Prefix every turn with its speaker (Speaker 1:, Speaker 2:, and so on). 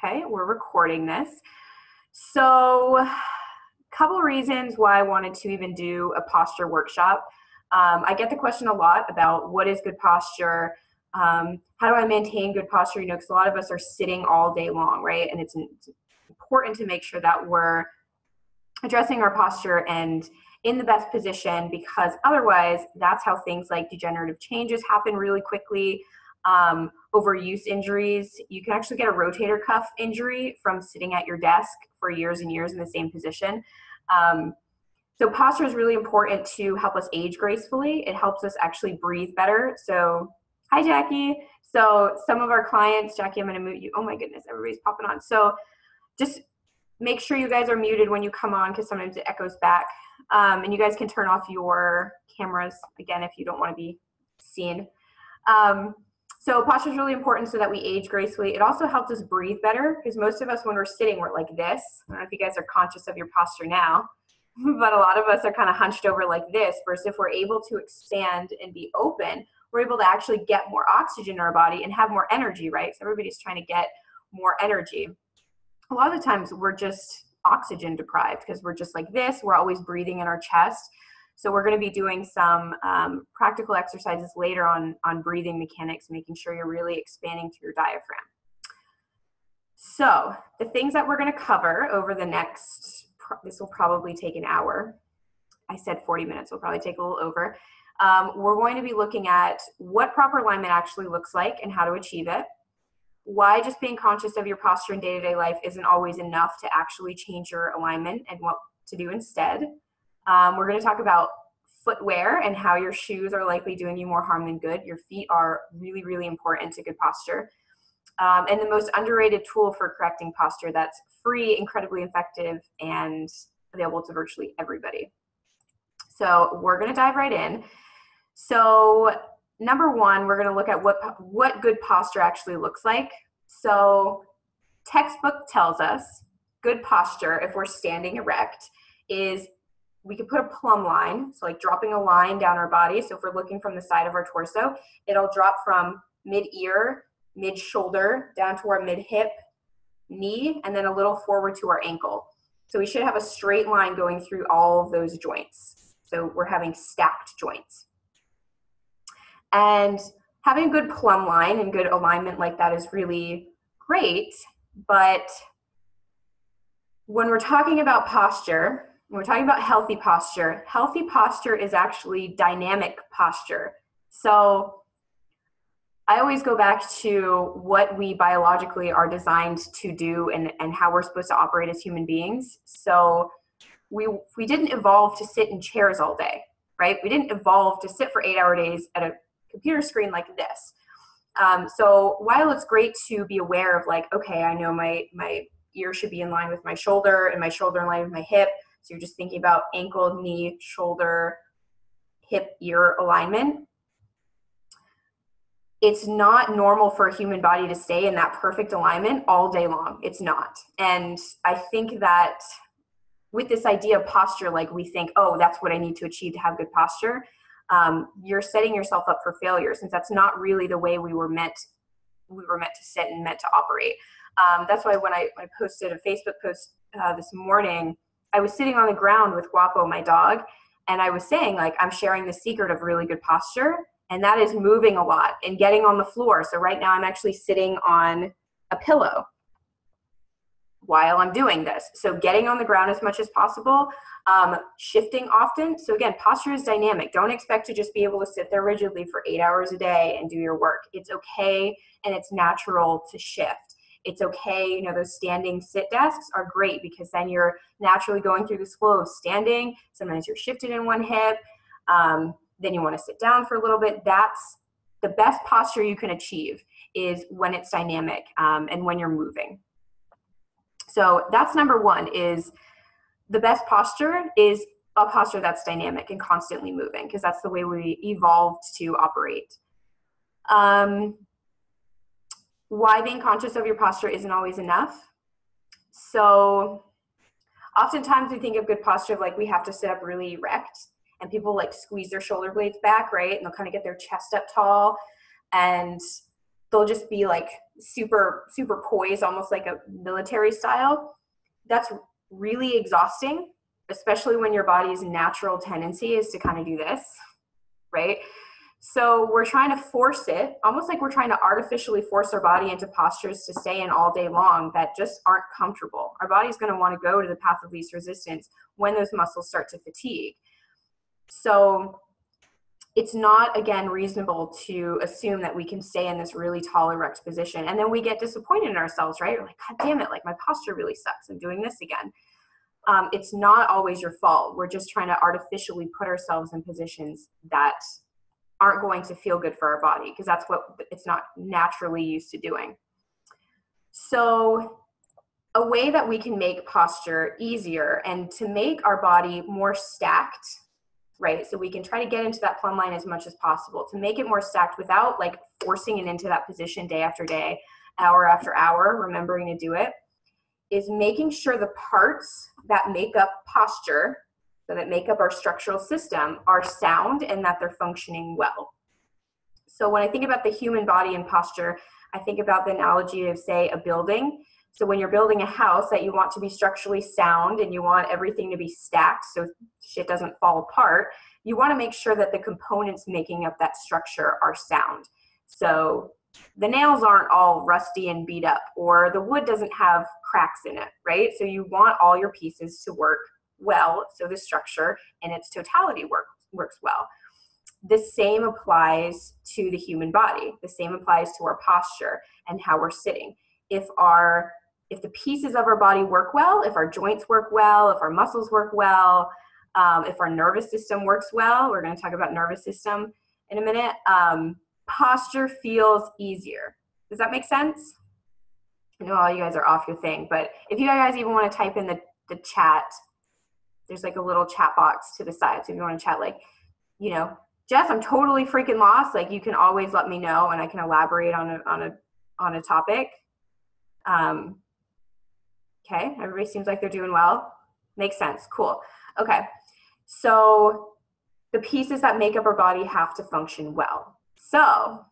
Speaker 1: Okay, we're recording this. So a couple reasons why I wanted to even do a posture workshop. I get the question a lot about what is good posture? How do I maintain good posture? You know, because a lot of us are sitting all day long, right? And it's important to make sure that we're addressing our posture and in the best position, because otherwise that's how things like degenerative changes happen really quickly. Overuse injuries. You can actually get a rotator cuff injury from sitting at your desk for years and years in the same position. So posture is really important to help us age gracefully. It helps us actually breathe better. So, hi Jackie. So some of our clients, Jackie, I'm gonna mute you. Oh my goodness, everybody's popping on. So just make sure you guys are muted when you come on, because sometimes it echoes back. And you guys can turn off your cameras again if you don't want to be seen. So posture is really important so that we age gracefully. It also helps us breathe better, because most of us when we're sitting, we're like this. I don't know if you guys are conscious of your posture now, but a lot of us are kind of hunched over like this, versus if we're able to expand and be open, we're able to actually get more oxygen in our body and have more energy, right? So everybody's trying to get more energy. A lot of the times we're just oxygen deprived because we're just like this. We're always breathing in our chest. So we're going to be doing some practical exercises later on breathing mechanics, making sure you're really expanding through your diaphragm. So the things that we're going to cover over the next, this will probably take an hour. I said 40 minutes, will probably take a little over. We're going to be looking at what proper alignment actually looks like and how to achieve it. Why just being conscious of your posture in day-to-day life isn't always enough to actually change your alignment and what to do instead. We're going to talk about footwear and how your shoes are likely doing you more harm than good. Your feet are really, really important to good posture. And the most underrated tool for correcting posture that's free, incredibly effective, and available to virtually everybody. So we're going to dive right in. So number one, we're going to look at what good posture actually looks like. So textbook tells us good posture, if we're standing erect, is we could put a plumb line, so like dropping a line down our body. So if we're looking from the side of our torso, it'll drop from mid-ear, mid-shoulder, down to our mid-hip, knee, and then a little forward to our ankle. So we should have a straight line going through all of those joints. So we're having stacked joints. And having a good plumb line and good alignment like that is really great. But when we're talking about posture, when we're talking about healthy posture is actually dynamic posture. So I always go back to what we biologically are designed to do and how we're supposed to operate as human beings. So we didn't evolve to sit in chairs all day, right? We didn't evolve to sit for 8-hour days at a computer screen like this. So while it's great to be aware of like, okay, I know my ear should be in line with my shoulder and my shoulder in line with my hip. So you're just thinking about ankle, knee, shoulder, hip, ear alignment. It's not normal for a human body to stay in that perfect alignment all day long. It's not. And I think that with this idea of posture, like we think, oh, that's what I need to achieve to have good posture. You're setting yourself up for failure, since that's not really the way we were meant to sit and meant to operate. That's why when I posted a Facebook post this morning, I was sitting on the ground with Guapo, my dog, and I was saying, like, I'm sharing the secret of really good posture, and that is moving a lot and getting on the floor. So right now I'm actually sitting on a pillow while I'm doing this. So getting on the ground as much as possible, shifting often. So again, posture is dynamic. Don't expect to just be able to sit there rigidly for 8 hours a day and do your work. It's okay, and it's natural to shift. It's okay, you know, those standing sit desks are great, because then you're naturally going through this flow of standing. Sometimes you're shifted in one hip, then you want to sit down for a little bit. That's the best posture you can achieve, is when it's dynamic and when you're moving. So that's number one, is the best posture is a posture that's dynamic and constantly moving, because that's the way we evolved to operate. Why being conscious of your posture isn't always enough. So oftentimes we think of good posture like we have to sit up really erect, and people like squeeze their shoulder blades back, right? And they'll kind of get their chest up tall. And they'll just be like super, super poised, almost like a military style. That's really exhausting, especially when your body's natural tendency is to kind of do this, right? So we're trying to force it, almost like we're trying to artificially force our body into postures to stay in all day long that just aren't comfortable. Our body's going to want to go to the path of least resistance when those muscles start to fatigue. So it's not, again, reasonable to assume that we can stay in this really tall, erect position. And then we get disappointed in ourselves, right? We're like, God damn it, like my posture really sucks. I'm doing this again. It's not always your fault. We're just trying to artificially put ourselves in positions that aren't going to feel good for our body, because that's what it's not naturally used to doing. So a way that we can make posture easier and to make our body more stacked, right? So we can try to get into that plumb line as much as possible to make it more stacked without like forcing it into that position day after day, hour after hour, remembering to do it, is making sure the parts that make up posture, so that make up our structural system, are sound and that they're functioning well. So when I think about the human body and posture, I think about the analogy of, say, a building. So when you're building a house that you want to be structurally sound and you want everything to be stacked so shit doesn't fall apart, you want to make sure that the components making up that structure are sound. So the nails aren't all rusty and beat up, or the wood doesn't have cracks in it, right? So you want all your pieces to work well, so the structure in its totality works well. The same applies to the human body. The same applies to our posture and how we're sitting. If the pieces of our body work well, if our joints work well, if our muscles work well, if our nervous system works well, we're going to talk about nervous system in a minute, posture feels easier. Does that make sense? I know all you guys are off your thing, but if you guys even want to type in the chat, there's like a little chat box to the side. So if you want to chat like, you know, Jess, I'm totally freaking lost. Like, you can always let me know and I can elaborate on a topic. Okay, everybody seems like they're doing well. Makes sense. Cool. Okay, so the pieces that make up our body have to function well. So